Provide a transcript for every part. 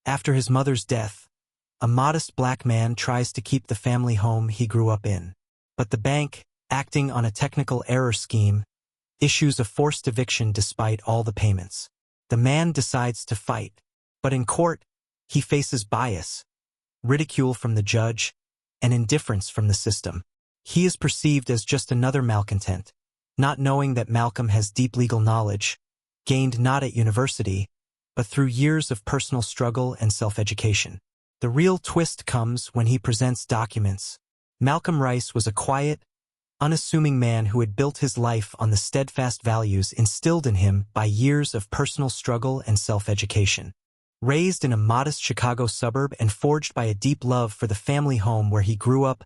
After his mother's death, a modest black man tries to keep the family home he grew up in. But the bank, acting on a technical error scheme, issues a forced eviction despite all the payments. The man decides to fight, but in court, he faces bias, ridicule from the judge, and indifference from the system. He is perceived as just another malcontent, not knowing that Malcolm has deep legal knowledge, gained not at university, but through years of personal struggle and self-education. The real twist comes when he presents documents. Malcolm Reese was a quiet, unassuming man who had built his life on the steadfast values instilled in him by years of personal struggle and self-education. Raised in a modest Chicago suburb and forged by a deep love for the family home where he grew up,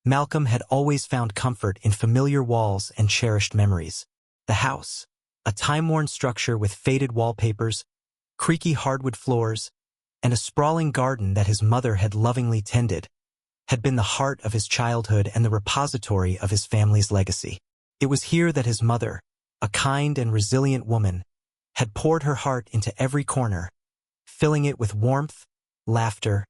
Malcolm had always found comfort in familiar walls and cherished memories. The house, a time-worn structure with faded wallpapers, creaky hardwood floors, and a sprawling garden that his mother had lovingly tended, had been the heart of his childhood and the repository of his family's legacy. It was here that his mother, a kind and resilient woman, had poured her heart into every corner, filling it with warmth, laughter,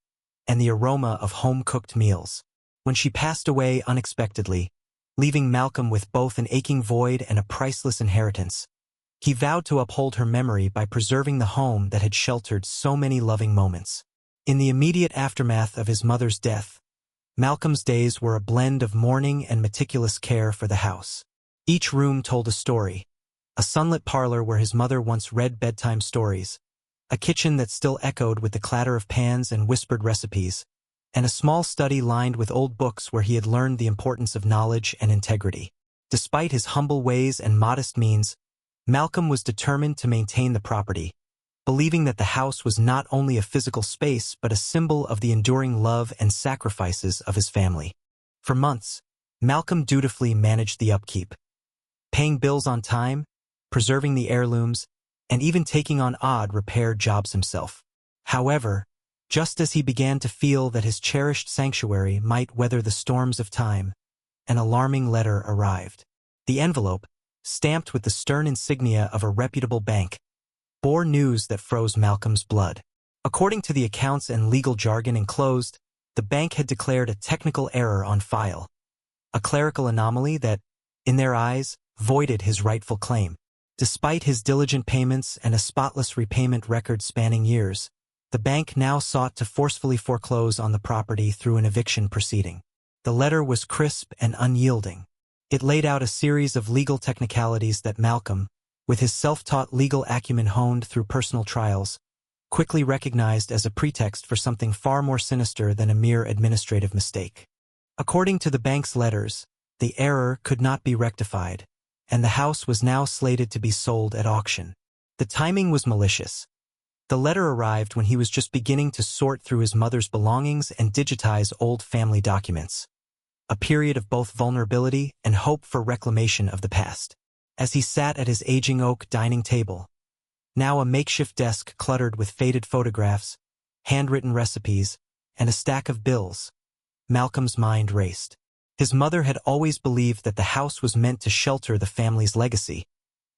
and the aroma of home-cooked meals. When she passed away unexpectedly, leaving Malcolm with both an aching void and a priceless inheritance, he vowed to uphold her memory by preserving the home that had sheltered so many loving moments. In the immediate aftermath of his mother's death, Malcolm's days were a blend of mourning and meticulous care for the house. Each room told a story: a sunlit parlor where his mother once read bedtime stories, a kitchen that still echoed with the clatter of pans and whispered recipes, and a small study lined with old books where he had learned the importance of knowledge and integrity. Despite his humble ways and modest means, Malcolm was determined to maintain the property, believing that the house was not only a physical space but a symbol of the enduring love and sacrifices of his family. For months, Malcolm dutifully managed the upkeep, paying bills on time, preserving the heirlooms, and even taking on odd repair jobs himself. However, just as he began to feel that his cherished sanctuary might weather the storms of time, an alarming letter arrived. The envelope, stamped with the stern insignia of a reputable bank, bore news that froze Malcolm's blood. According to the accounts and legal jargon enclosed, the bank had declared a technical error on file, a clerical anomaly that, in their eyes, voided his rightful claim. Despite his diligent payments and a spotless repayment record spanning years, the bank now sought to forcefully foreclose on the property through an eviction proceeding. The letter was crisp and unyielding. It laid out a series of legal technicalities that Malcolm, with his self-taught legal acumen honed through personal trials, quickly recognized as a pretext for something far more sinister than a mere administrative mistake. According to the bank's letters, the error could not be rectified, and the house was now slated to be sold at auction. The timing was malicious. The letter arrived when he was just beginning to sort through his mother's belongings and digitize old family documents, a period of both vulnerability and hope for reclamation of the past. As he sat at his aging oak dining table, now a makeshift desk cluttered with faded photographs, handwritten recipes, and a stack of bills, Malcolm's mind raced. His mother had always believed that the house was meant to shelter the family's legacy,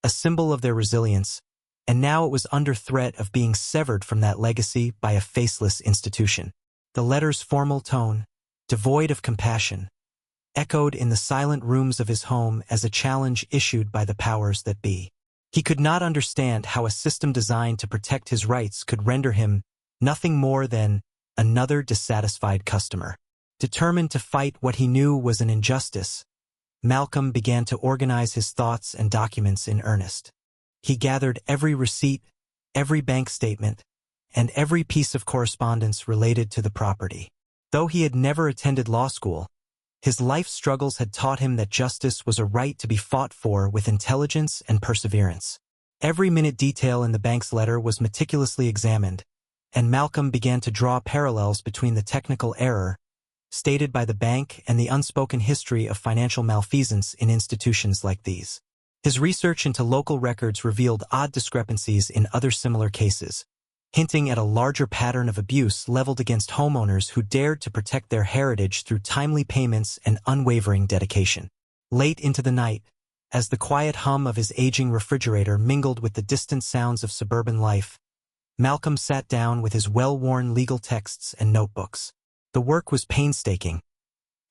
a symbol of their resilience, and now it was under threat of being severed from that legacy by a faceless institution. The letter's formal tone, devoid of compassion, echoed in the silent rooms of his home as a challenge issued by the powers that be. He could not understand how a system designed to protect his rights could render him nothing more than another dissatisfied customer. Determined to fight what he knew was an injustice, Malcolm began to organize his thoughts and documents in earnest. He gathered every receipt, every bank statement, and every piece of correspondence related to the property. Though he had never attended law school, his life struggles had taught him that justice was a right to be fought for with intelligence and perseverance. Every minute detail in the bank's letter was meticulously examined, and Malcolm began to draw parallels between the technical error stated by the bank and the unspoken history of financial malfeasance in institutions like these. His research into local records revealed odd discrepancies in other similar cases, hinting at a larger pattern of abuse leveled against homeowners who dared to protect their heritage through timely payments and unwavering dedication. Late into the night, as the quiet hum of his aging refrigerator mingled with the distant sounds of suburban life, Malcolm sat down with his well-worn legal texts and notebooks. The work was painstaking.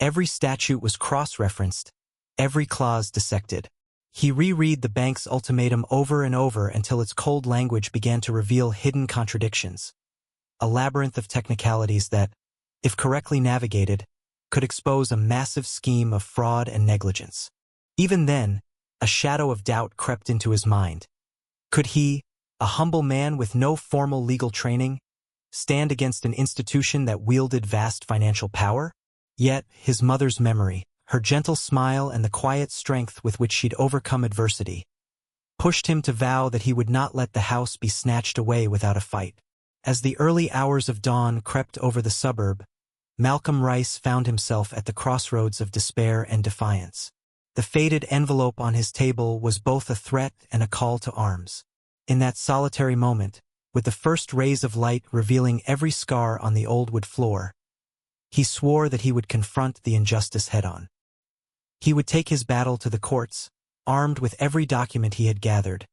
Every statute was cross-referenced, every clause dissected. He reread the bank's ultimatum over and over until its cold language began to reveal hidden contradictions. A labyrinth of technicalities that, if correctly navigated, could expose a massive scheme of fraud and negligence. Even then, a shadow of doubt crept into his mind. Could he, a humble man with no formal legal training, stand against an institution that wielded vast financial power? Yet, his mother's memory, her gentle smile and the quiet strength with which she'd overcome adversity, pushed him to vow that he would not let the house be snatched away without a fight. As the early hours of dawn crept over the suburb, Malcolm Reese found himself at the crossroads of despair and defiance. The faded envelope on his table was both a threat and a call to arms. In that solitary moment, with the first rays of light revealing every scar on the old wood floor, he swore that he would confront the injustice head-on. He would take his battle to the courts, armed with every document he had gathered,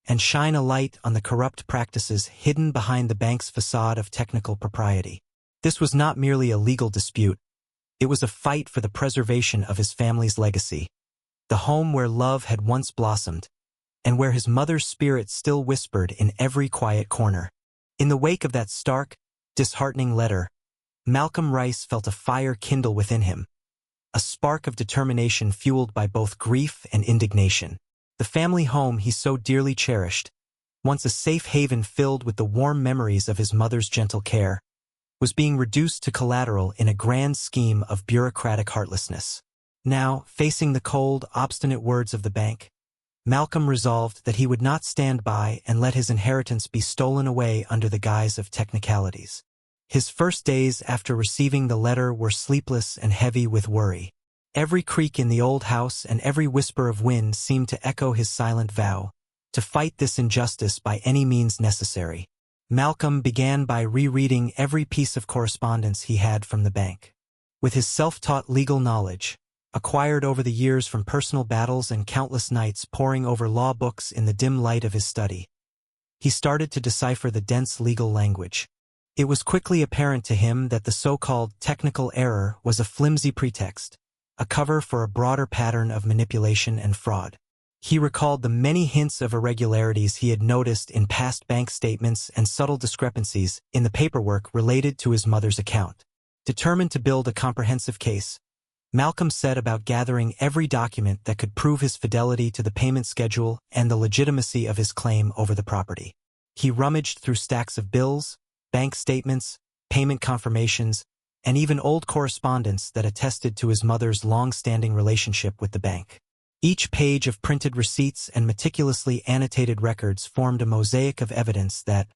and shine a light on the corrupt practices hidden behind the bank's facade of technical propriety. This was not merely a legal dispute. It was a fight for the preservation of his family's legacy, the home where love had once blossomed, and where his mother's spirit still whispered in every quiet corner. In the wake of that stark, disheartening letter, Malcolm Reese felt a fire kindle within him, a spark of determination fueled by both grief and indignation. The family home he so dearly cherished, once a safe haven filled with the warm memories of his mother's gentle care, was being reduced to collateral in a grand scheme of bureaucratic heartlessness. Now, facing the cold, obstinate words of the bank, Malcolm resolved that he would not stand by and let his inheritance be stolen away under the guise of technicalities. His first days after receiving the letter were sleepless and heavy with worry. Every creak in the old house and every whisper of wind seemed to echo his silent vow, to fight this injustice by any means necessary. Malcolm began by rereading every piece of correspondence he had from the bank. With his self-taught legal knowledge, acquired over the years from personal battles and countless nights poring over law books in the dim light of his study, he started to decipher the dense legal language. It was quickly apparent to him that the so-called technical error was a flimsy pretext, a cover for a broader pattern of manipulation and fraud. He recalled the many hints of irregularities he had noticed in past bank statements and subtle discrepancies in the paperwork related to his mother's account. Determined to build a comprehensive case, Malcolm set about gathering every document that could prove his fidelity to the payment schedule and the legitimacy of his claim over the property. He rummaged through stacks of bills, bank statements, payment confirmations, and even old correspondence that attested to his mother's long-standing relationship with the bank. Each page of printed receipts and meticulously annotated records formed a mosaic of evidence that,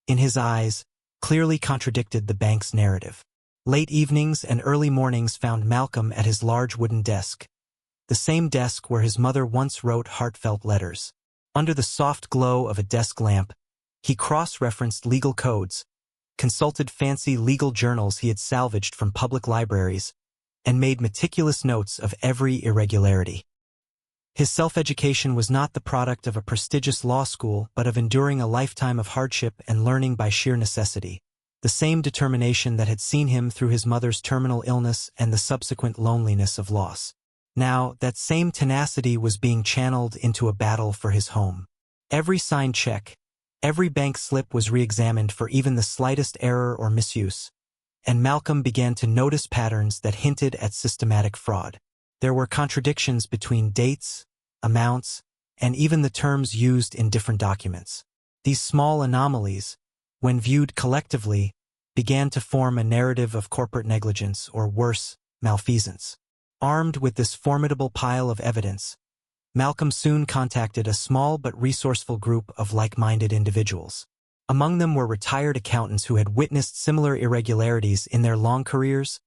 in his eyes, clearly contradicted the bank's narrative. Late evenings and early mornings found Malcolm at his large wooden desk, the same desk where his mother once wrote heartfelt letters. Under the soft glow of a desk lamp, he cross-referenced legal codes, consulted fancy legal journals he had salvaged from public libraries, and made meticulous notes of every irregularity. His self-education was not the product of a prestigious law school but of enduring a lifetime of hardship and learning by sheer necessity, the same determination that had seen him through his mother's terminal illness and the subsequent loneliness of loss. Now, that same tenacity was being channeled into a battle for his home. Every signed check, every bank slip was re-examined for even the slightest error or misuse, and Malcolm began to notice patterns that hinted at systematic fraud. There were contradictions between dates, amounts, and even the terms used in different documents. These small anomalies, when viewed collectively, began to form a narrative of corporate negligence or worse, malfeasance. Armed with this formidable pile of evidence, Malcolm soon contacted a small but resourceful group of like-minded individuals. Among them were retired accountants who had witnessed similar irregularities in their long careers,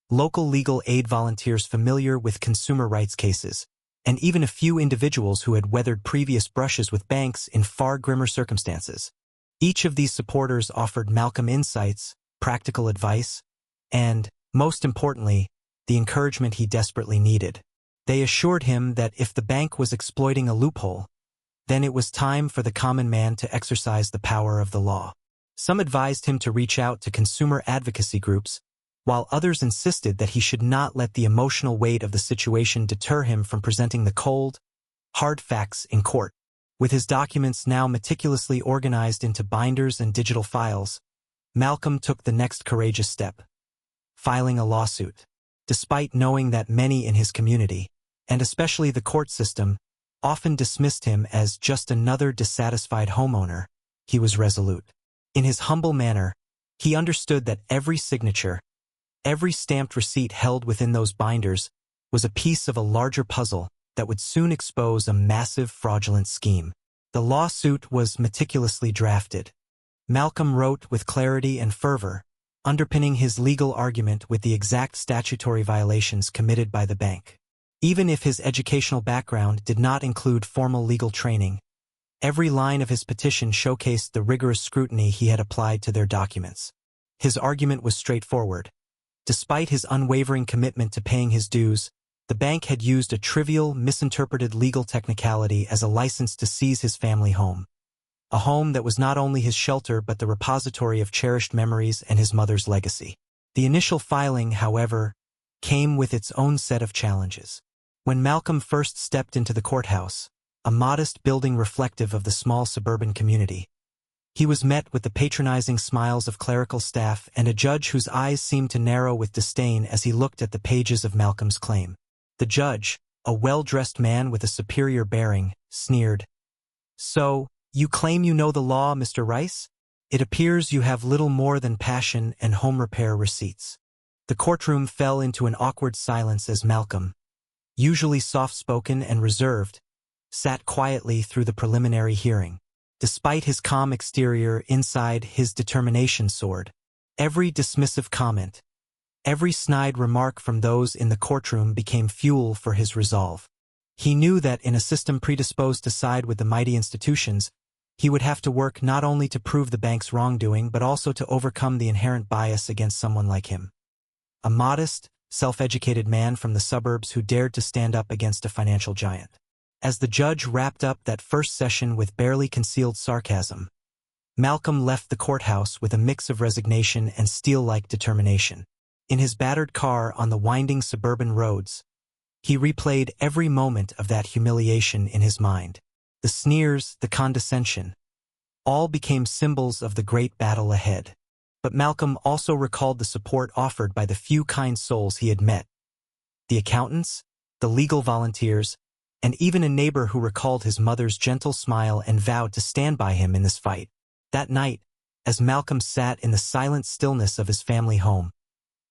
local legal aid volunteers familiar with consumer rights cases, and even a few individuals who had weathered previous brushes with banks in far grimmer circumstances. Each of these supporters offered Malcolm insights, practical advice, and, most importantly, the encouragement he desperately needed. They assured him that if the bank was exploiting a loophole, then it was time for the common man to exercise the power of the law. Some advised him to reach out to consumer advocacy groups, while others insisted that he should not let the emotional weight of the situation deter him from presenting the cold, hard facts in court. With his documents now meticulously organized into binders and digital files, Malcolm took the next courageous step, filing a lawsuit. Despite knowing that many in his community, and especially the court system, often dismissed him as just another dissatisfied homeowner, he was resolute. In his humble manner, he understood that every signature, every stamped receipt held within those binders, was a piece of a larger puzzle that would soon expose a massive fraudulent scheme. The lawsuit was meticulously drafted. Malcolm wrote with clarity and fervor, underpinning his legal argument with the exact statutory violations committed by the bank. Even if his educational background did not include formal legal training, every line of his petition showcased the rigorous scrutiny he had applied to their documents. His argument was straightforward. Despite his unwavering commitment to paying his dues, the bank had used a trivial, misinterpreted legal technicality as a license to seize his family home. A home that was not only his shelter but the repository of cherished memories and his mother's legacy. The initial filing, however, came with its own set of challenges. When Malcolm first stepped into the courthouse, a modest building reflective of the small suburban community, he was met with the patronizing smiles of clerical staff and a judge whose eyes seemed to narrow with disdain as he looked at the pages of Malcolm's claim. The judge, a well-dressed man with a superior bearing, sneered, "So, you claim you know the law, Mr. Rice? It appears you have little more than passion and home repair receipts." The courtroom fell into an awkward silence as Malcolm, usually soft-spoken and reserved, sat quietly through the preliminary hearing. Despite his calm exterior, inside his determination soared. Every dismissive comment, every snide remark from those in the courtroom became fuel for his resolve. He knew that in a system predisposed to side with the mighty institutions, he would have to work not only to prove the bank's wrongdoing but also to overcome the inherent bias against someone like him. A modest, self-educated man from the suburbs who dared to stand up against a financial giant. As the judge wrapped up that first session with barely concealed sarcasm, Malcolm left the courthouse with a mix of resignation and steel-like determination. In his battered car on the winding suburban roads, he replayed every moment of that humiliation in his mind. The sneers, the condescension, all became symbols of the great battle ahead. But Malcolm also recalled the support offered by the few kind souls he had met. The accountants, the legal volunteers, and even a neighbor who recalled his mother's gentle smile and vowed to stand by him in this fight. That night, as Malcolm sat in the silent stillness of his family home,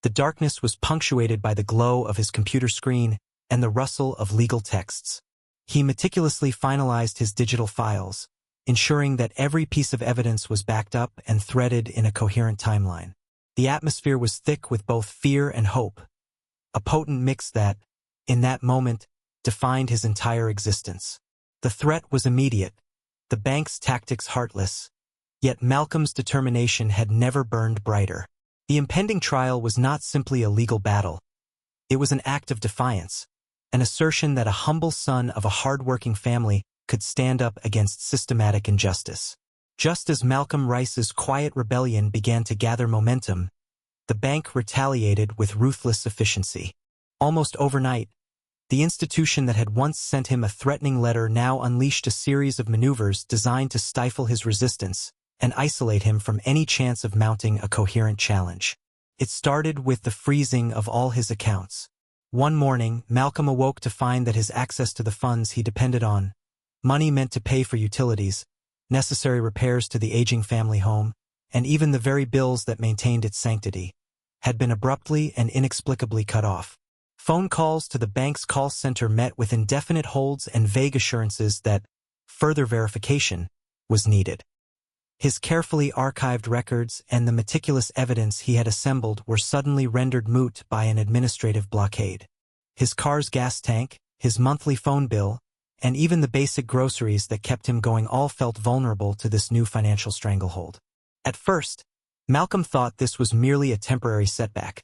the darkness was punctuated by the glow of his computer screen and the rustle of legal texts. He meticulously finalized his digital files, ensuring that every piece of evidence was backed up and threaded in a coherent timeline. The atmosphere was thick with both fear and hope, a potent mix that, in that moment, defined his entire existence. The threat was immediate, the bank's tactics heartless, yet Malcolm's determination had never burned brighter. The impending trial was not simply a legal battle. It was an act of defiance, an assertion that a humble son of a hard-working family could stand up against systematic injustice. Just as Malcolm Rice's quiet rebellion began to gather momentum, the bank retaliated with ruthless efficiency. Almost overnight, the institution that had once sent him a threatening letter now unleashed a series of maneuvers designed to stifle his resistance and isolate him from any chance of mounting a coherent challenge. It started with the freezing of all his accounts. One morning, Malcolm awoke to find that his access to the funds he depended on, money meant to pay for utilities, necessary repairs to the aging family home, and even the very bills that maintained its sanctity, had been abruptly and inexplicably cut off. Phone calls to the bank's call center met with indefinite holds and vague assurances that further verification was needed. His carefully archived records and the meticulous evidence he had assembled were suddenly rendered moot by an administrative blockade. His car's gas tank, his monthly phone bill, and even the basic groceries that kept him going all felt vulnerable to this new financial stranglehold. At first, Malcolm thought this was merely a temporary setback,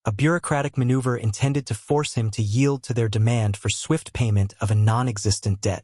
a bureaucratic maneuver intended to force him to yield to their demand for swift payment of a non-existent debt.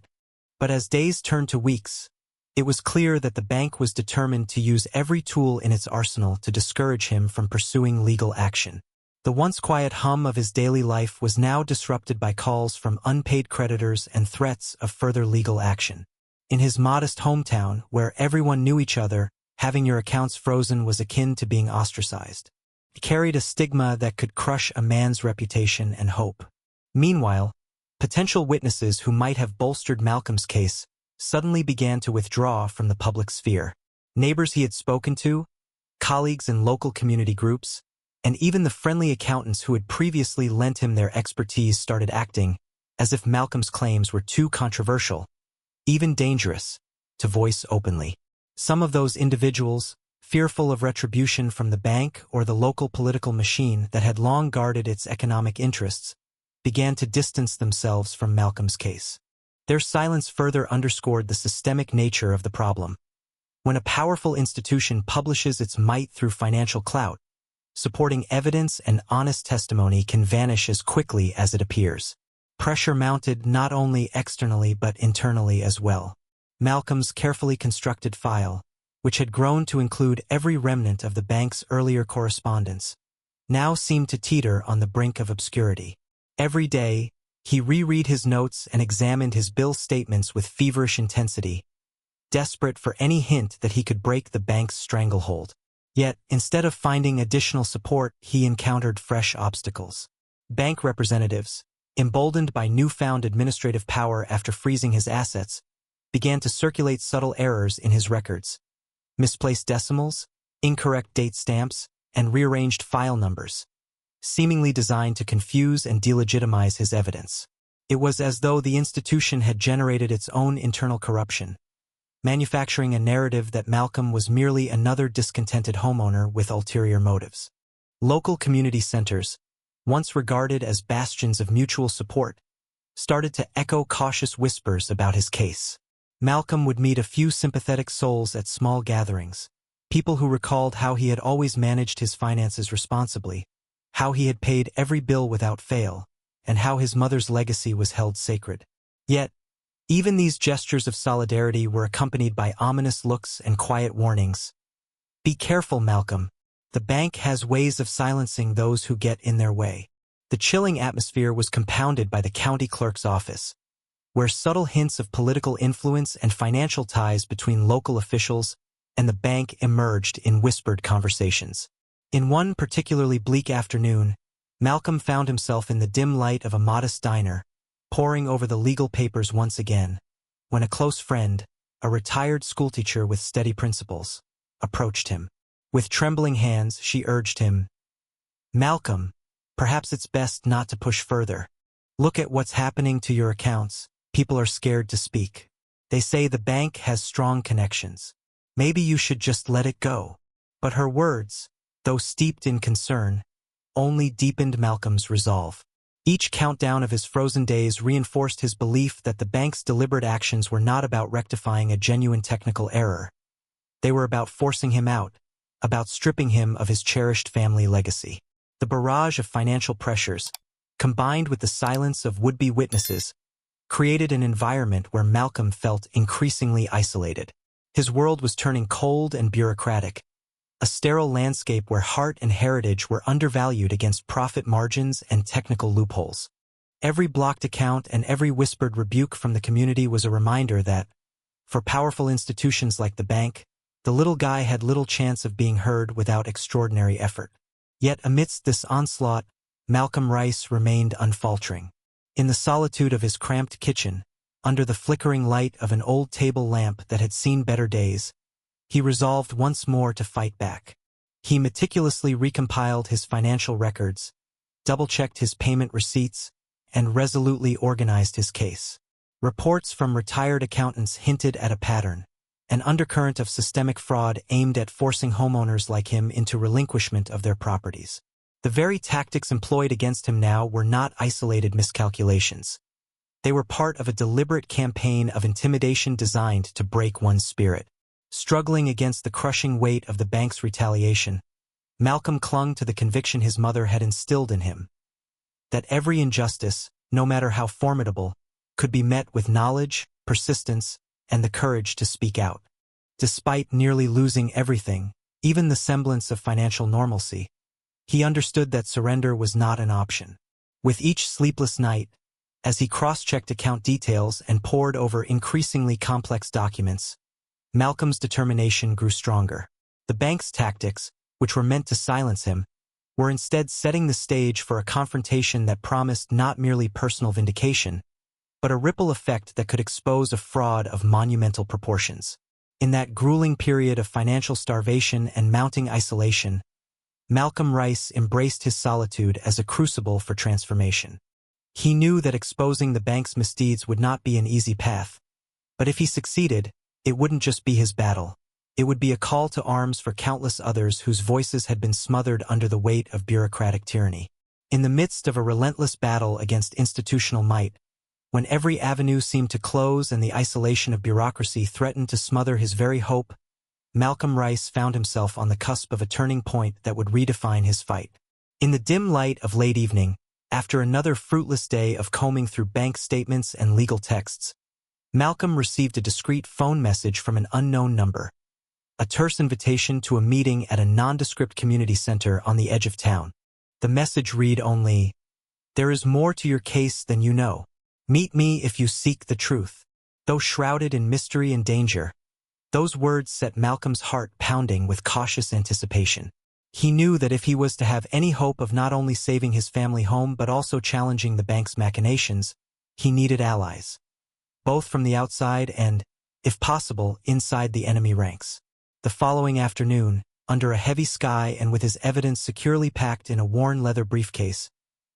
But as days turned to weeks, It was clear that the bank was determined to use every tool in its arsenal to discourage him from pursuing legal action. The once quiet hum of his daily life was now disrupted by calls from unpaid creditors and threats of further legal action. In his modest hometown, where everyone knew each other, having your accounts frozen was akin to being ostracized. It carried a stigma that could crush a man's reputation and hope. Meanwhile, potential witnesses who might have bolstered Malcolm's case suddenly began to withdraw from the public sphere. Neighbors he had spoken to, colleagues in local community groups, and even the friendly accountants who had previously lent him their expertise started acting as if Malcolm's claims were too controversial, even dangerous, to voice openly. Some of those individuals, fearful of retribution from the bank or the local political machine that had long guarded its economic interests, began to distance themselves from Malcolm's case. Their silence further underscored the systemic nature of the problem. When a powerful institution publishes its might through financial clout, supporting evidence and honest testimony can vanish as quickly as it appears. Pressure mounted not only externally but internally as well. Malcolm's carefully constructed file, which had grown to include every remnant of the bank's earlier correspondence, now seemed to teeter on the brink of obscurity. Every day, he reread his notes and examined his bill statements with feverish intensity, desperate for any hint that he could break the bank's stranglehold. Yet, instead of finding additional support, he encountered fresh obstacles. Bank representatives, emboldened by newfound administrative power after freezing his assets, began to circulate subtle errors in his records. Misplaced decimals, incorrect date stamps, and rearranged file numbers, seemingly designed to confuse and delegitimize his evidence. It was as though the institution had generated its own internal corruption, manufacturing a narrative that Malcolm was merely another discontented homeowner with ulterior motives. Local community centers, once regarded as bastions of mutual support, started to echo cautious whispers about his case. Malcolm would meet a few sympathetic souls at small gatherings, people who recalled how he had always managed his finances responsibly, how he had paid every bill without fail, and how his mother's legacy was held sacred. Yet, even these gestures of solidarity were accompanied by ominous looks and quiet warnings. Be careful, Malcolm. The bank has ways of silencing those who get in their way. The chilling atmosphere was compounded by the county clerk's office, where subtle hints of political influence and financial ties between local officials and the bank emerged in whispered conversations. In one particularly bleak afternoon, Malcolm found himself in the dim light of a modest diner, poring over the legal papers once again, when a close friend, a retired schoolteacher with steady principles, approached him. With trembling hands, she urged him, "Malcolm, perhaps it's best not to push further. Look at what's happening to your accounts. People are scared to speak. They say the bank has strong connections. Maybe you should just let it go." But her words, though steeped in concern, only deepened Malcolm's resolve. Each countdown of his frozen days reinforced his belief that the bank's deliberate actions were not about rectifying a genuine technical error. They were about forcing him out, about stripping him of his cherished family legacy. The barrage of financial pressures, combined with the silence of would-be witnesses, created an environment where Malcolm felt increasingly isolated. His world was turning cold and bureaucratic, a sterile landscape where heart and heritage were undervalued against profit margins and technical loopholes. Every blocked account and every whispered rebuke from the community was a reminder that, for powerful institutions like the bank, the little guy had little chance of being heard without extraordinary effort. Yet amidst this onslaught, Malcolm Reese remained unfaltering. In the solitude of his cramped kitchen, under the flickering light of an old table lamp that had seen better days, he resolved once more to fight back. He meticulously recompiled his financial records, double-checked his payment receipts, and resolutely organized his case. Reports from retired accountants hinted at a pattern, an undercurrent of systemic fraud aimed at forcing homeowners like him into relinquishment of their properties. The very tactics employed against him now were not isolated miscalculations. They were part of a deliberate campaign of intimidation designed to break one's spirit. Struggling against the crushing weight of the bank's retaliation, Malcolm clung to the conviction his mother had instilled in him, that every injustice, no matter how formidable, could be met with knowledge, persistence, and the courage to speak out. Despite nearly losing everything, even the semblance of financial normalcy, he understood that surrender was not an option. With each sleepless night, as he cross-checked account details and pored over increasingly complex documents, Malcolm's determination grew stronger. The bank's tactics, which were meant to silence him, were instead setting the stage for a confrontation that promised not merely personal vindication, but a ripple effect that could expose a fraud of monumental proportions. In that grueling period of financial starvation and mounting isolation, Malcolm Reese embraced his solitude as a crucible for transformation. He knew that exposing the bank's misdeeds would not be an easy path, but if he succeeded, it wouldn't just be his battle. It would be a call to arms for countless others whose voices had been smothered under the weight of bureaucratic tyranny. In the midst of a relentless battle against institutional might, when every avenue seemed to close and the isolation of bureaucracy threatened to smother his very hope, Malcolm Reese found himself on the cusp of a turning point that would redefine his fight. In the dim light of late evening, after another fruitless day of combing through bank statements and legal texts, Malcolm received a discreet phone message from an unknown number, a terse invitation to a meeting at a nondescript community center on the edge of town. The message read only, "There is more to your case than you know. Meet me if you seek the truth." Though shrouded in mystery and danger, those words set Malcolm's heart pounding with cautious anticipation. He knew that if he was to have any hope of not only saving his family home but also challenging the bank's machinations, he needed allies, both from the outside and, if possible, inside the enemy ranks. The following afternoon, under a heavy sky and with his evidence securely packed in a worn leather briefcase,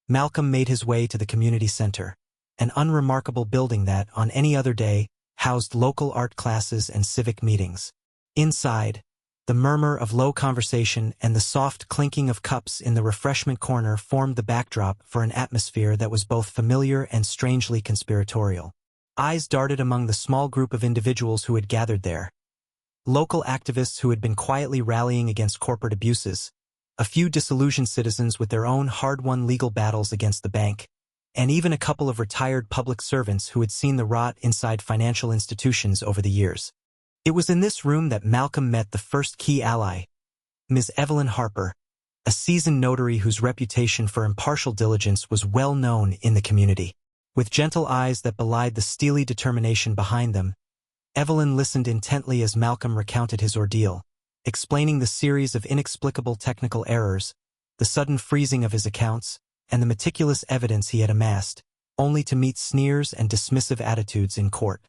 Malcolm made his way to the community center, an unremarkable building that, on any other day, housed local art classes and civic meetings. Inside, the murmur of low conversation and the soft clinking of cups in the refreshment corner formed the backdrop for an atmosphere that was both familiar and strangely conspiratorial. Eyes darted among the small group of individuals who had gathered there. Local activists who had been quietly rallying against corporate abuses, a few disillusioned citizens with their own hard-won legal battles against the bank, and even a couple of retired public servants who had seen the rot inside financial institutions over the years. It was in this room that Malcolm met the first key ally, Ms. Evelyn Harper, a seasoned notary whose reputation for impartial diligence was well known in the community. With gentle eyes that belied the steely determination behind them, Evelyn listened intently as Malcolm recounted his ordeal, explaining the series of inexplicable technical errors, the sudden freezing of his accounts, and the meticulous evidence he had amassed, only to meet sneers and dismissive attitudes in court.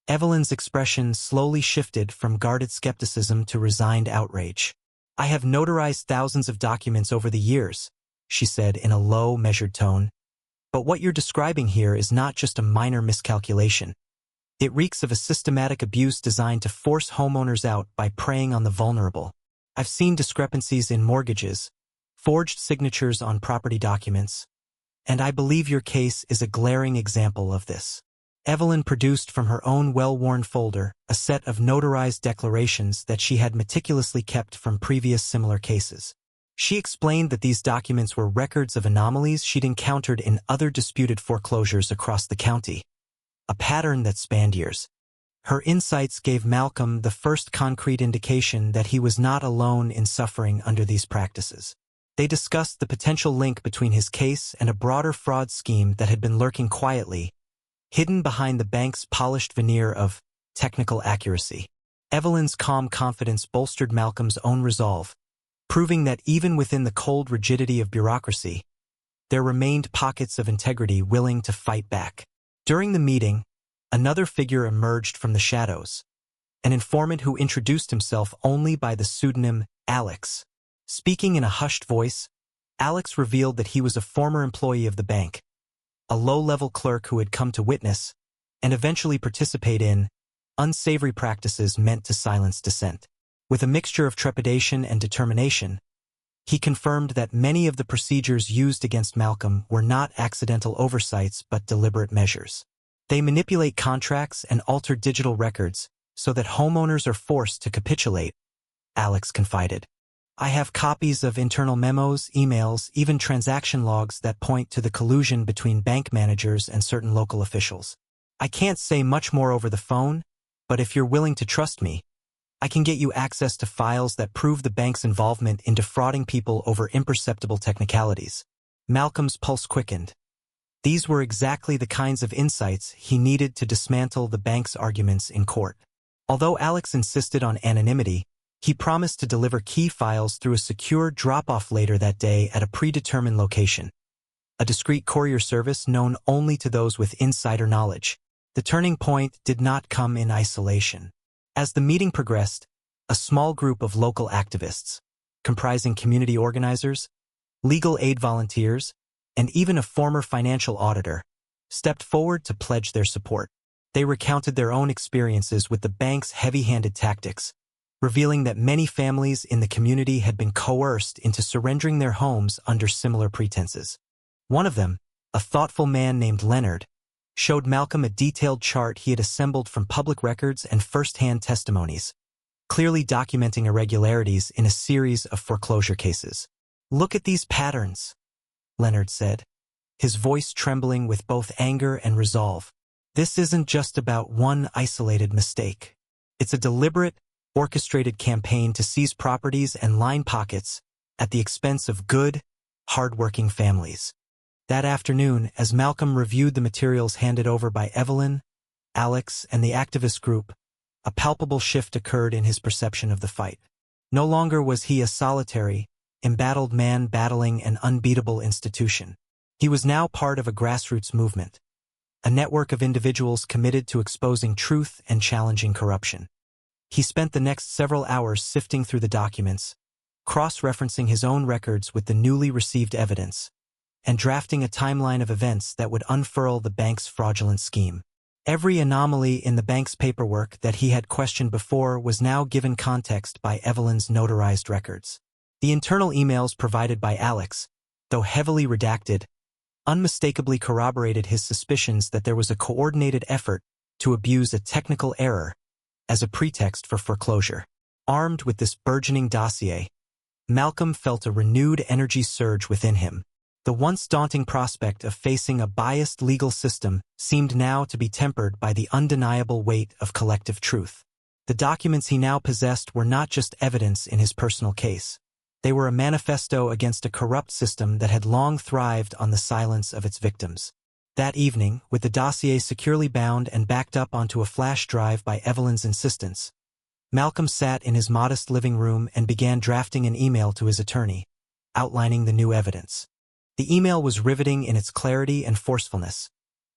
Evelyn's expression slowly shifted from guarded skepticism to resigned outrage. "I have notarized thousands of documents over the years," she said in a low, measured tone. "But what you're describing here is not just a minor miscalculation. It reeks of a systematic abuse designed to force homeowners out by preying on the vulnerable. I've seen discrepancies in mortgages, forged signatures on property documents, and I believe your case is a glaring example of this." Evelyn produced from her own well-worn folder a set of notarized declarations that she had meticulously kept from previous similar cases. She explained that these documents were records of anomalies she'd encountered in other disputed foreclosures across the county, a pattern that spanned years. Her insights gave Malcolm the first concrete indication that he was not alone in suffering under these practices. They discussed the potential link between his case and a broader fraud scheme that had been lurking quietly, hidden behind the bank's polished veneer of technical accuracy. Evelyn's calm confidence bolstered Malcolm's own resolve, proving that even within the cold rigidity of bureaucracy, there remained pockets of integrity willing to fight back. During the meeting, another figure emerged from the shadows, an informant who introduced himself only by the pseudonym Alex. Speaking in a hushed voice, Alex revealed that he was a former employee of the bank, a low-level clerk who had come to witness and eventually participate in unsavory practices meant to silence dissent. With a mixture of trepidation and determination, he confirmed that many of the procedures used against Malcolm were not accidental oversights but deliberate measures. They manipulate contracts and alter digital records so that homeowners are forced to capitulate, Alex confided. "I have copies of internal memos, emails, even transaction logs that point to the collusion between bank managers and certain local officials. I can't say much more over the phone, But if you're willing to trust me, I can get you access to files that prove the bank's involvement in defrauding people over imperceptible technicalities. Malcolm's pulse quickened. These were exactly the kinds of insights he needed to dismantle the bank's arguments in court. Although Alex insisted on anonymity, he promised to deliver key files through a secure drop-off later that day at a predetermined location, a discreet courier service known only to those with insider knowledge. The turning point did not come in isolation. As the meeting progressed, a small group of local activists, comprising community organizers, legal aid volunteers, and even a former financial auditor, stepped forward to pledge their support. They recounted their own experiences with the bank's heavy-handed tactics, revealing that many families in the community had been coerced into surrendering their homes under similar pretenses. One of them, a thoughtful man named Leonard, showed Malcolm a detailed chart he had assembled from public records and first-hand testimonies, clearly documenting irregularities in a series of foreclosure cases. "Look at these patterns," Leonard said, his voice trembling with both anger and resolve. "This isn't just about one isolated mistake. It's a deliberate, orchestrated campaign to seize properties and line pockets at the expense of good, hard-working families." That afternoon, as Malcolm reviewed the materials handed over by Evelyn, Alex, and the activist group, a palpable shift occurred in his perception of the fight. No longer was he a solitary, embattled man battling an unbeatable institution. He was now part of a grassroots movement, a network of individuals committed to exposing truth and challenging corruption. He spent the next several hours sifting through the documents, cross-referencing his own records with the newly received evidence, and drafting a timeline of events that would unfurl the bank's fraudulent scheme. Every anomaly in the bank's paperwork that he had questioned before was now given context by Evelyn's notarized records. The internal emails provided by Alex, though heavily redacted, unmistakably corroborated his suspicions that there was a coordinated effort to abuse a technical error as a pretext for foreclosure. Armed with this burgeoning dossier, Malcolm felt a renewed energy surge within him. The once daunting prospect of facing a biased legal system seemed now to be tempered by the undeniable weight of collective truth. The documents he now possessed were not just evidence in his personal case. They were a manifesto against a corrupt system that had long thrived on the silence of its victims. That evening, with the dossier securely bound and backed up onto a flash drive by Evelyn's insistence, Malcolm sat in his modest living room and began drafting an email to his attorney, outlining the new evidence. The email was riveting in its clarity and forcefulness,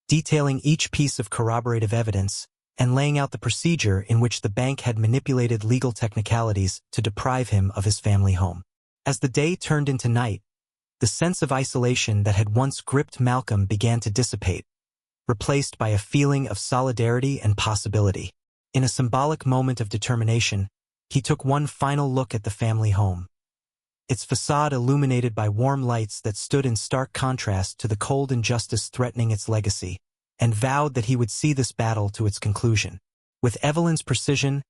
detailing each piece of corroborative evidence and laying out the procedure in which the bank had manipulated legal technicalities to deprive him of his family home. As the day turned into night, the sense of isolation that had once gripped Malcolm began to dissipate, replaced by a feeling of solidarity and possibility. In a symbolic moment of determination, he took one final look at the family home, its facade illuminated by warm lights that stood in stark contrast to the cold injustice threatening its legacy, and vowed that he would see this battle to its conclusion. With Evelyn's precision,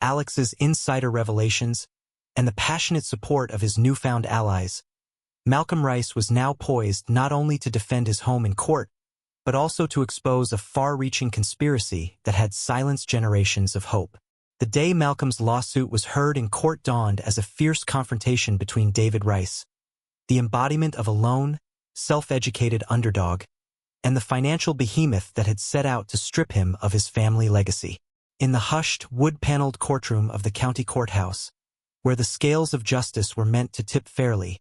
Alex's insider revelations, and the passionate support of his newfound allies, Malcolm Reese was now poised not only to defend his home in court, but also to expose a far-reaching conspiracy that had silenced generations of hope. The day Malcolm's lawsuit was heard in court dawned as a fierce confrontation between David Reese, the embodiment of a lone, self-educated underdog, and the financial behemoth that had set out to strip him of his family legacy. In the hushed, wood-paneled courtroom of the county courthouse, where the scales of justice were meant to tip fairly,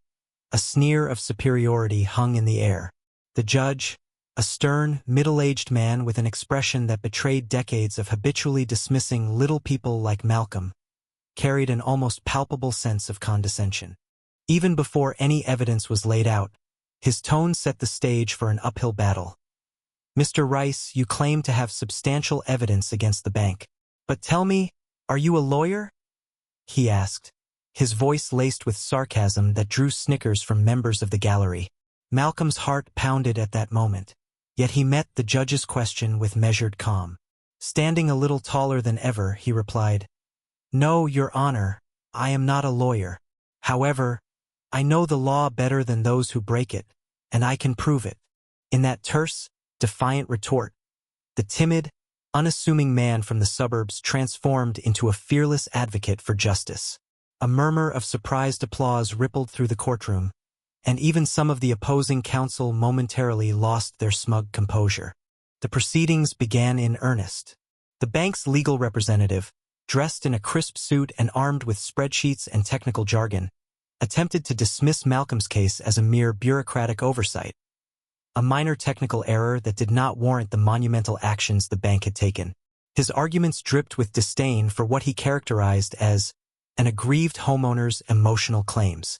a sneer of superiority hung in the air. The judge, a stern, middle-aged man with an expression that betrayed decades of habitually dismissing little people like Malcolm, carried an almost palpable sense of condescension. Even before any evidence was laid out, his tone set the stage for an uphill battle. "Mr. Reese, you claim to have substantial evidence against the bank. But tell me, are you a lawyer?" he asked, his voice laced with sarcasm that drew snickers from members of the gallery. Malcolm's heart pounded at that moment. Yet he met the judge's question with measured calm. Standing a little taller than ever, he replied, "No, Your Honor, I am not a lawyer. However, I know the law better than those who break it, and I can prove it." In that terse, defiant retort, the timid, unassuming man from the suburbs transformed into a fearless advocate for justice. A murmur of surprised applause rippled through the courtroom, and even some of the opposing counsel momentarily lost their smug composure. The proceedings began in earnest. The bank's legal representative, dressed in a crisp suit and armed with spreadsheets and technical jargon, attempted to dismiss Malcolm's case as a mere bureaucratic oversight, a minor technical error that did not warrant the monumental actions the bank had taken. His arguments dripped with disdain for what he characterized as an aggrieved homeowner's emotional claims.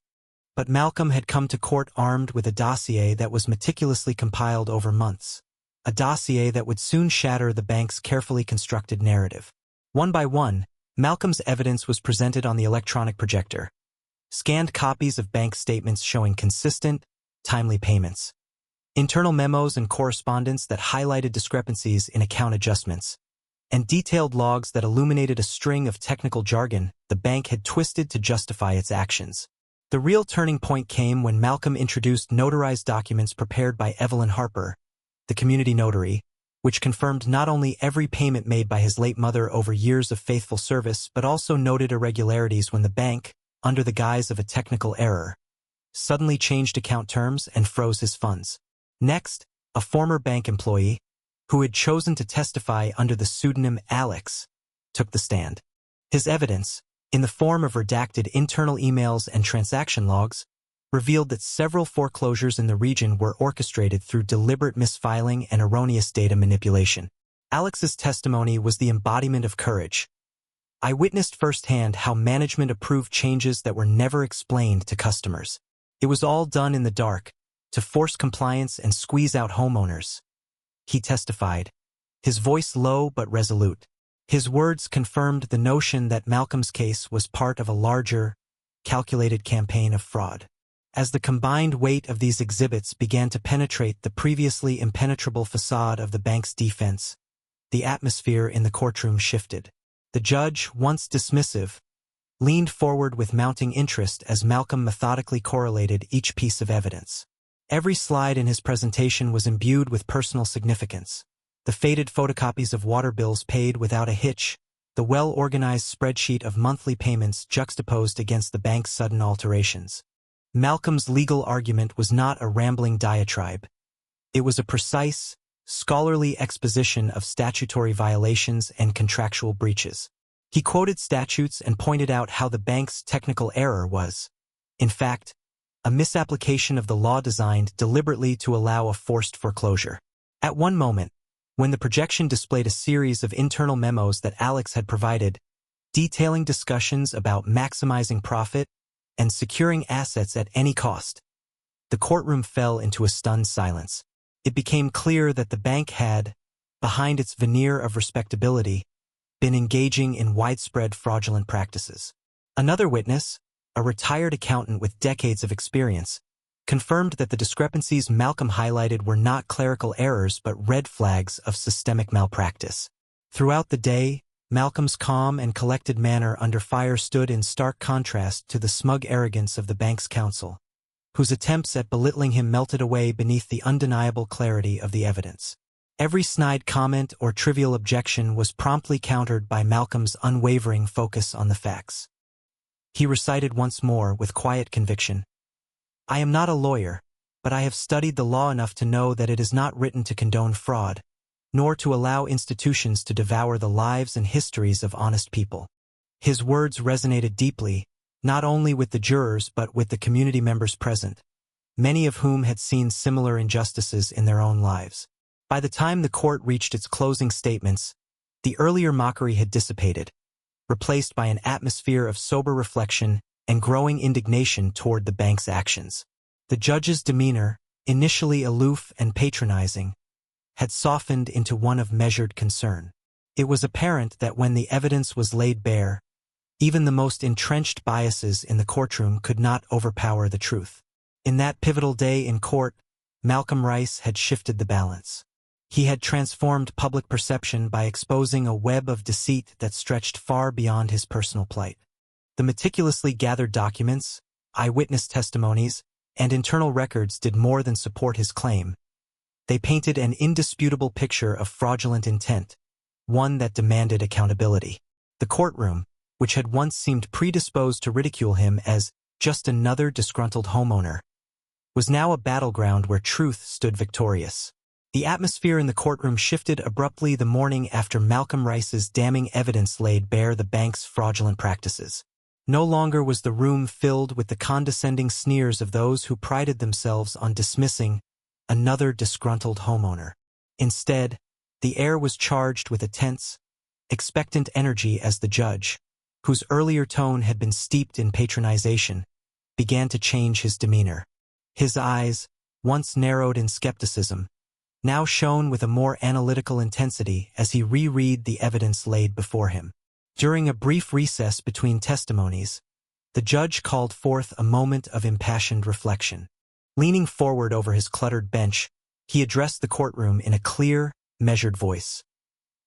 But Malcolm had come to court armed with a dossier that was meticulously compiled over months, a dossier that would soon shatter the bank's carefully constructed narrative. One by one, Malcolm's evidence was presented on the electronic projector. Scanned copies of bank statements showing consistent, timely payments. Internal memos and correspondence that highlighted discrepancies in account adjustments. And detailed logs that illuminated a string of technical jargon the bank had twisted to justify its actions. The real turning point came when Malcolm introduced notarized documents prepared by Evelyn Harper, the community notary, which confirmed not only every payment made by his late mother over years of faithful service but also noted irregularities when the bank, under the guise of a technical error, suddenly changed account terms and froze his funds. Next, a former bank employee, who had chosen to testify under the pseudonym Alex, took the stand. His evidence, in the form of redacted internal emails and transaction logs, revealed that several foreclosures in the region were orchestrated through deliberate misfiling and erroneous data manipulation. Alex's testimony was the embodiment of courage. I witnessed firsthand how management approved changes that were never explained to customers. It was all done in the dark, to force compliance and squeeze out homeowners. He testified, his voice low but resolute. His words confirmed the notion that Malcolm's case was part of a larger, calculated campaign of fraud. As the combined weight of these exhibits began to penetrate the previously impenetrable facade of the bank's defense, the atmosphere in the courtroom shifted. The judge, once dismissive, leaned forward with mounting interest as Malcolm methodically correlated each piece of evidence. Every slide in his presentation was imbued with personal significance. The faded photocopies of water bills paid without a hitch, the well-organized spreadsheet of monthly payments juxtaposed against the bank's sudden alterations. Malcolm's legal argument was not a rambling diatribe. It was a precise, scholarly exposition of statutory violations and contractual breaches. He quoted statutes and pointed out how the bank's technical error was, in fact, a misapplication of the law designed deliberately to allow a forced foreclosure. At one moment, when the projection displayed a series of internal memos that Alex had provided, detailing discussions about maximizing profit and securing assets at any cost, the courtroom fell into a stunned silence. It became clear that the bank had, behind its veneer of respectability, been engaging in widespread fraudulent practices. Another witness, a retired accountant with decades of experience, confirmed that the discrepancies Malcolm highlighted were not clerical errors but red flags of systemic malpractice. Throughout the day, Malcolm's calm and collected manner under fire stood in stark contrast to the smug arrogance of the bank's counsel, whose attempts at belittling him melted away beneath the undeniable clarity of the evidence. Every snide comment or trivial objection was promptly countered by Malcolm's unwavering focus on the facts. He recited once more with quiet conviction, "I am not a lawyer, but I have studied the law enough to know that it is not written to condone fraud, nor to allow institutions to devour the lives and histories of honest people." His words resonated deeply, not only with the jurors but with the community members present, many of whom had seen similar injustices in their own lives. By the time the court reached its closing statements, the earlier mockery had dissipated, replaced by an atmosphere of sober reflection and growing indignation toward the bank's actions. The judge's demeanor, initially aloof and patronizing, had softened into one of measured concern. It was apparent that when the evidence was laid bare, even the most entrenched biases in the courtroom could not overpower the truth. In that pivotal day in court, Malcolm Reese had shifted the balance. He had transformed public perception by exposing a web of deceit that stretched far beyond his personal plight. The meticulously gathered documents, eyewitness testimonies, and internal records did more than support his claim. They painted an indisputable picture of fraudulent intent, one that demanded accountability. The courtroom, which had once seemed predisposed to ridicule him as just another disgruntled homeowner, was now a battleground where truth stood victorious. The atmosphere in the courtroom shifted abruptly the morning after Malcolm Reese's damning evidence laid bare the bank's fraudulent practices. No longer was the room filled with the condescending sneers of those who prided themselves on dismissing another disgruntled homeowner. Instead, the air was charged with a tense, expectant energy as the judge, whose earlier tone had been steeped in patronization, began to change his demeanor. His eyes, once narrowed in skepticism, now shone with a more analytical intensity as he reread the evidence laid before him. During a brief recess between testimonies, the judge called forth a moment of impassioned reflection. Leaning forward over his cluttered bench, he addressed the courtroom in a clear, measured voice.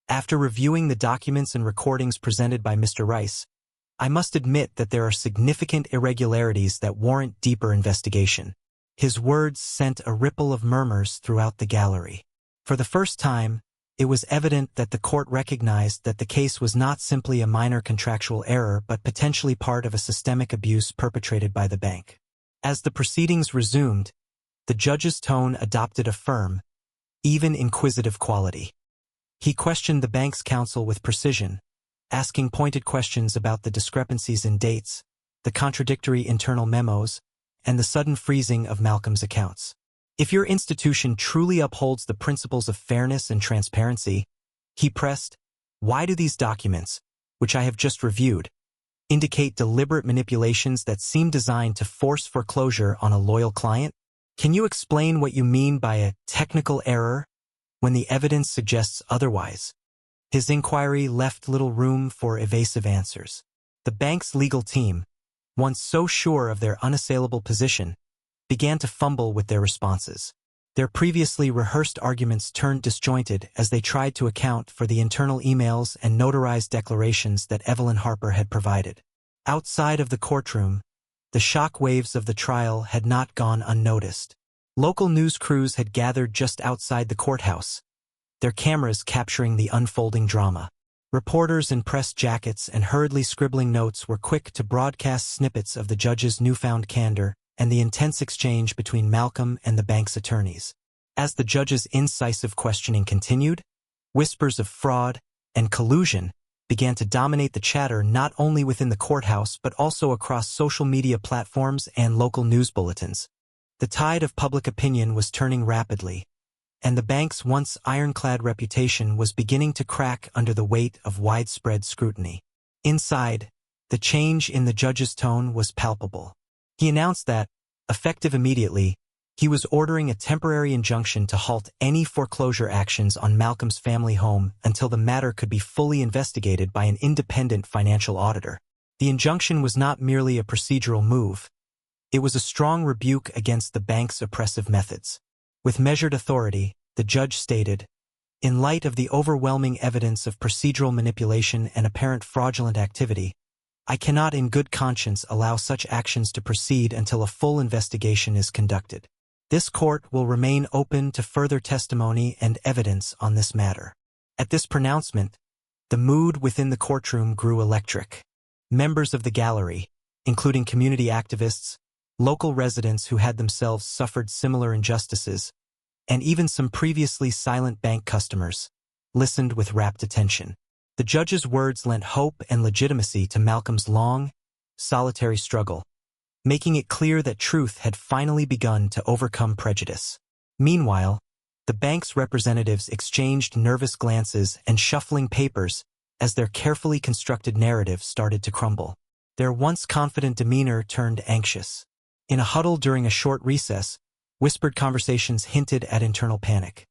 After reviewing the documents and recordings presented by Mr. Reese, I must admit that there are significant irregularities that warrant deeper investigation. His words sent a ripple of murmurs throughout the gallery. For the first time, it was evident that the court recognized that the case was not simply a minor contractual error but potentially part of a systemic abuse perpetrated by the bank. As the proceedings resumed, the judge's tone adopted a firm, even inquisitive quality. He questioned the bank's counsel with precision, asking pointed questions about the discrepancies in dates, the contradictory internal memos, and the sudden freezing of Malcolm's accounts. If your institution truly upholds the principles of fairness and transparency, he pressed, why do these documents, which I have just reviewed, indicate deliberate manipulations that seem designed to force foreclosure on a loyal client? Can you explain what you mean by a technical error when the evidence suggests otherwise? His inquiry left little room for evasive answers. The bank's legal team, once so sure of their unassailable position, began to fumble with their responses. Their previously rehearsed arguments turned disjointed as they tried to account for the internal emails and notarized declarations that Evelyn Harper had provided. Outside of the courtroom, the shock waves of the trial had not gone unnoticed. Local news crews had gathered just outside the courthouse, their cameras capturing the unfolding drama. Reporters in press jackets and hurriedly scribbling notes were quick to broadcast snippets of the judge's newfound candor and the intense exchange between Malcolm and the bank's attorneys. As the judge's incisive questioning continued, whispers of fraud and collusion began to dominate the chatter not only within the courthouse but also across social media platforms and local news bulletins. The tide of public opinion was turning rapidly, and the bank's once ironclad reputation was beginning to crack under the weight of widespread scrutiny. Inside, the change in the judge's tone was palpable. He announced that, effective immediately, he was ordering a temporary injunction to halt any foreclosure actions on Malcolm's family home until the matter could be fully investigated by an independent financial auditor. The injunction was not merely a procedural move. It was a strong rebuke against the bank's oppressive methods. With measured authority, the judge stated, in light of the overwhelming evidence of procedural manipulation and apparent fraudulent activity, I cannot in good conscience allow such actions to proceed until a full investigation is conducted. This court will remain open to further testimony and evidence on this matter. At this pronouncement, the mood within the courtroom grew electric. Members of the gallery, including community activists, local residents who had themselves suffered similar injustices, and even some previously silent bank customers, listened with rapt attention. The judge's words lent hope and legitimacy to Malcolm's long, solitary struggle, making it clear that truth had finally begun to overcome prejudice. Meanwhile, the bank's representatives exchanged nervous glances and shuffling papers as their carefully constructed narrative started to crumble. Their once confident demeanor turned anxious. In a huddle during a short recess, whispered conversations hinted at internal panic.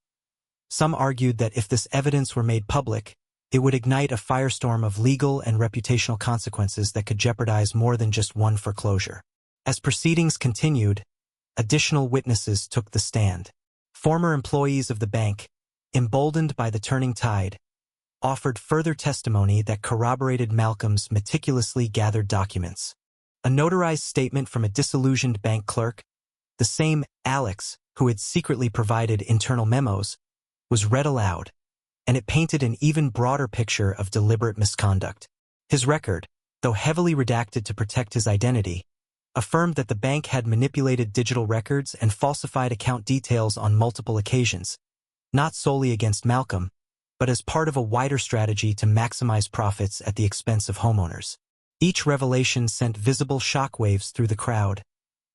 Some argued that if this evidence were made public, it would ignite a firestorm of legal and reputational consequences that could jeopardize more than just one foreclosure. As proceedings continued, additional witnesses took the stand. Former employees of the bank, emboldened by the turning tide, offered further testimony that corroborated Malcolm's meticulously gathered documents. A notarized statement from a disillusioned bank clerk, the same Alex who had secretly provided internal memos, was read aloud, and it painted an even broader picture of deliberate misconduct. His record, though heavily redacted to protect his identity, affirmed that the bank had manipulated digital records and falsified account details on multiple occasions, not solely against Malcolm, but as part of a wider strategy to maximize profits at the expense of homeowners. Each revelation sent visible shockwaves through the crowd,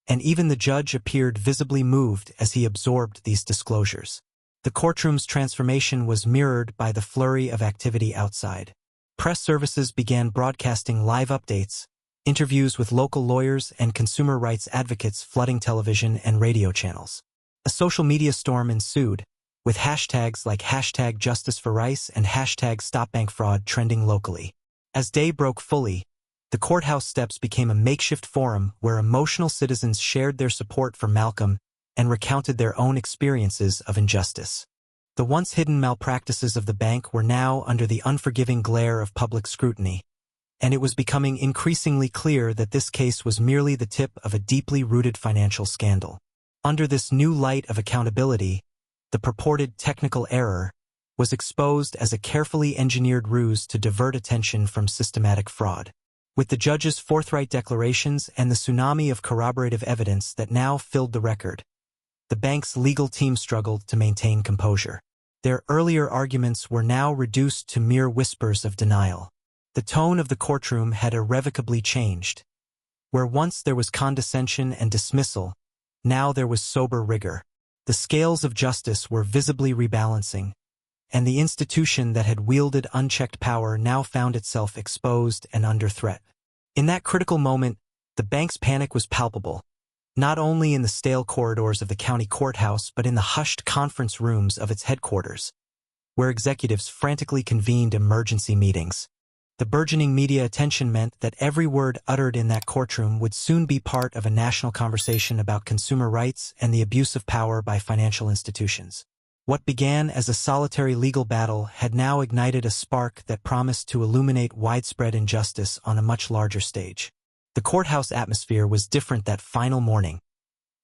and even the judge appeared visibly moved as he absorbed these disclosures. The courtroom's transformation was mirrored by the flurry of activity outside. Press services began broadcasting live updates, interviews with local lawyers and consumer rights advocates flooding television and radio channels. A social media storm ensued, with hashtags like #JusticeForRice and #StopBankFraud trending locally. As day broke fully, the courthouse steps became a makeshift forum where emotional citizens shared their support for Malcolm and recounted their own experiences of injustice. The once hidden malpractices of the bank were now under the unforgiving glare of public scrutiny, and it was becoming increasingly clear that this case was merely the tip of a deeply rooted financial scandal. Under this new light of accountability, the purported technical error was exposed as a carefully engineered ruse to divert attention from systematic fraud. With the judge's forthright declarations and the tsunami of corroborative evidence that now filled the record, the bank's legal team struggled to maintain composure. Their earlier arguments were now reduced to mere whispers of denial. The tone of the courtroom had irrevocably changed. Where once there was condescension and dismissal, now there was sober rigor. The scales of justice were visibly rebalancing, and the institution that had wielded unchecked power now found itself exposed and under threat. In that critical moment, the bank's panic was palpable, not only in the stale corridors of the county courthouse but in the hushed conference rooms of its headquarters, where executives frantically convened emergency meetings. The burgeoning media attention meant that every word uttered in that courtroom would soon be part of a national conversation about consumer rights and the abuse of power by financial institutions. What began as a solitary legal battle had now ignited a spark that promised to illuminate widespread injustice on a much larger stage. The courthouse atmosphere was different that final morning.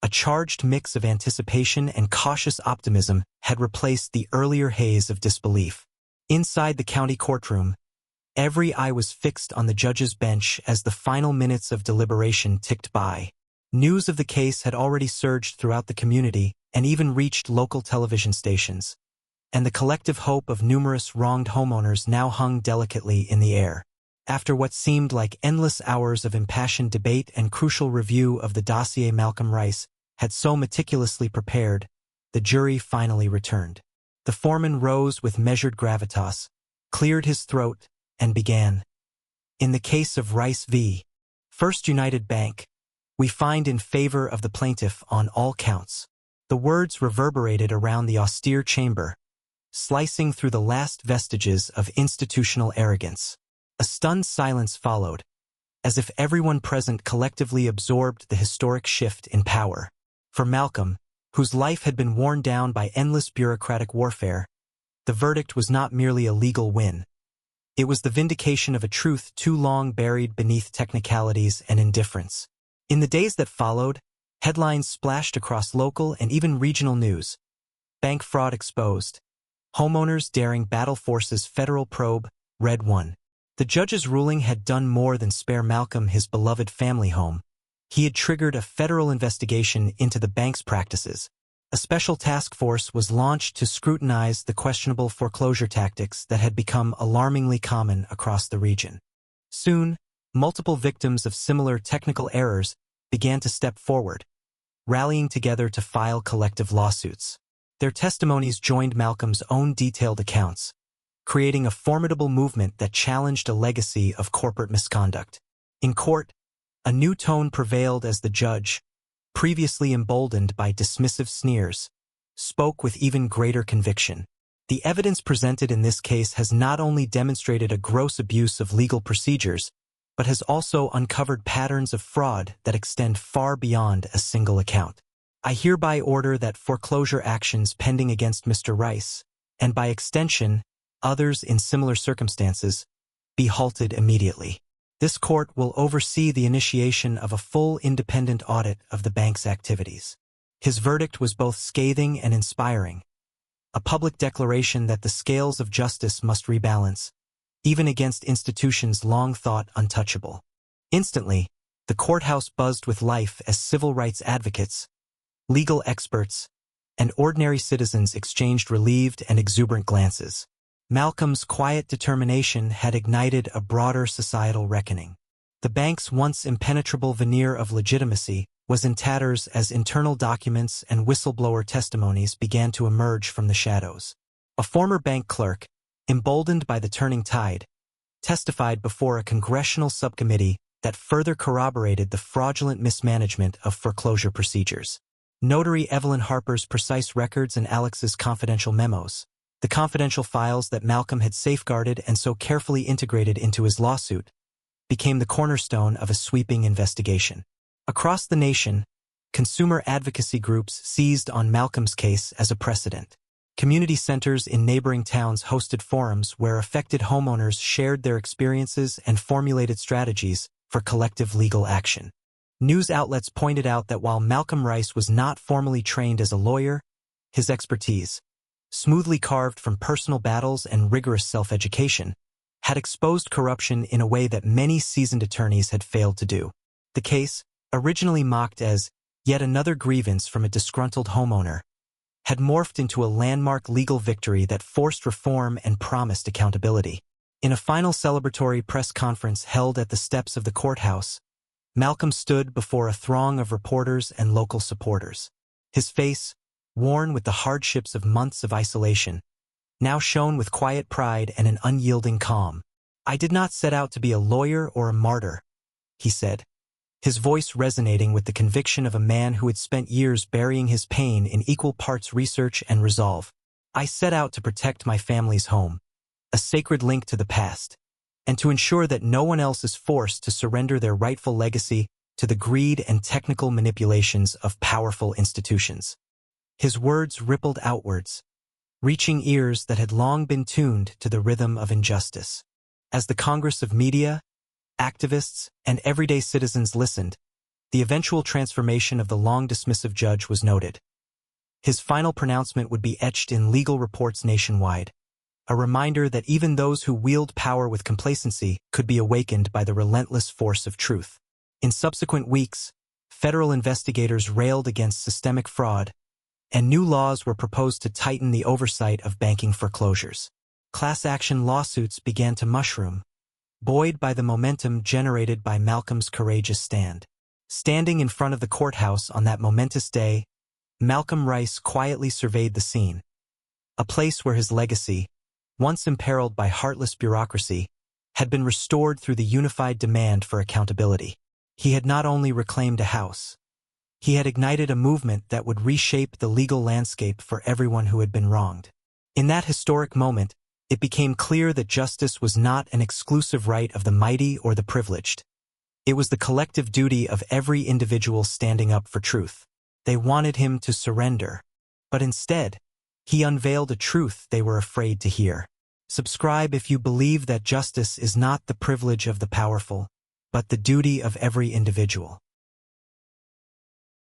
A charged mix of anticipation and cautious optimism had replaced the earlier haze of disbelief. Inside the county courtroom, every eye was fixed on the judge's bench as the final minutes of deliberation ticked by. News of the case had already surged throughout the community and even reached local television stations, and the collective hope of numerous wronged homeowners now hung delicately in the air. After what seemed like endless hours of impassioned debate and crucial review of the dossier Malcolm Reese had so meticulously prepared, the jury finally returned. The foreman rose with measured gravitas, cleared his throat, and began. In the case of Rice v. First United Bank, we find in favor of the plaintiff on all counts. The words reverberated around the austere chamber, slicing through the last vestiges of institutional arrogance. A stunned silence followed, as if everyone present collectively absorbed the historic shift in power. For Malcolm, whose life had been worn down by endless bureaucratic warfare, the verdict was not merely a legal win. It was the vindication of a truth too long buried beneath technicalities and indifference. In the days that followed, headlines splashed across local and even regional news. Bank fraud exposed. Homeowners daring battle force's federal probe, Red 1. The judge's ruling had done more than spare Malcolm his beloved family home. He had triggered a federal investigation into the bank's practices. A special task force was launched to scrutinize the questionable foreclosure tactics that had become alarmingly common across the region. Soon, multiple victims of similar technical errors began to step forward, rallying together to file collective lawsuits. Their testimonies joined Malcolm's own detailed accounts, creating a formidable movement that challenged a legacy of corporate misconduct. In court, a new tone prevailed as the judge, previously emboldened by dismissive sneers, spoke with even greater conviction. The evidence presented in this case has not only demonstrated a gross abuse of legal procedures, but has also uncovered patterns of fraud that extend far beyond a single account. I hereby order that foreclosure actions pending against Mr. Rice, and by extension, others in similar circumstances, be halted immediately. This court will oversee the initiation of a full independent audit of the bank's activities. His verdict was both scathing and inspiring. a public declaration that the scales of justice must rebalance, even against institutions long thought untouchable. Instantly, the courthouse buzzed with life as civil rights advocates, legal experts, and ordinary citizens exchanged relieved and exuberant glances. Malcolm's quiet determination had ignited a broader societal reckoning. The bank's once impenetrable veneer of legitimacy was in tatters as internal documents and whistleblower testimonies began to emerge from the shadows. A former bank clerk, emboldened by the turning tide, testified before a congressional subcommittee that further corroborated the fraudulent mismanagement of foreclosure procedures. Notary Evelyn Harper's precise records and Alex's confidential memos, the confidential files that Malcolm had safeguarded and so carefully integrated into his lawsuit, became the cornerstone of a sweeping investigation. Across the nation, consumer advocacy groups seized on Malcolm's case as a precedent. Community centers in neighboring towns hosted forums where affected homeowners shared their experiences and formulated strategies for collective legal action. News outlets pointed out that while Malcolm Reese was not formally trained as a lawyer, his expertise, smoothly carved from personal battles and rigorous self-education, had exposed corruption in a way that many seasoned attorneys had failed to do. The case, originally mocked as yet another grievance from a disgruntled homeowner, had morphed into a landmark legal victory that forced reform and promised accountability. In a final celebratory press conference held at the steps of the courthouse, Malcolm stood before a throng of reporters and local supporters. His face, worn with the hardships of months of isolation, now shone with quiet pride and an unyielding calm. "I did not set out to be a lawyer or a martyr," he said, his voice resonating with the conviction of a man who had spent years burying his pain in equal parts research and resolve. "I set out to protect my family's home, a sacred link to the past, and to ensure that no one else is forced to surrender their rightful legacy to the greed and technical manipulations of powerful institutions." His words rippled outwards, reaching ears that had long been tuned to the rhythm of injustice. As the Congress of media, activists, and everyday citizens listened, the eventual transformation of the long dismissive judge was noted. His final pronouncement would be etched in legal reports nationwide, a reminder that even those who wield power with complacency could be awakened by the relentless force of truth. In subsequent weeks, federal investigators railed against systemic fraud, and new laws were proposed to tighten the oversight of banking foreclosures. Class action lawsuits began to mushroom, buoyed by the momentum generated by Malcolm's courageous stand. Standing in front of the courthouse on that momentous day, Malcolm Reese quietly surveyed the scene, a place where his legacy, once imperiled by heartless bureaucracy, had been restored through the unified demand for accountability. He had not only reclaimed a house, he had ignited a movement that would reshape the legal landscape for everyone who had been wronged. In that historic moment, it became clear that justice was not an exclusive right of the mighty or the privileged. It was the collective duty of every individual standing up for truth. They wanted him to surrender, but instead, he unveiled a truth they were afraid to hear. Subscribe if you believe that justice is not the privilege of the powerful, but the duty of every individual.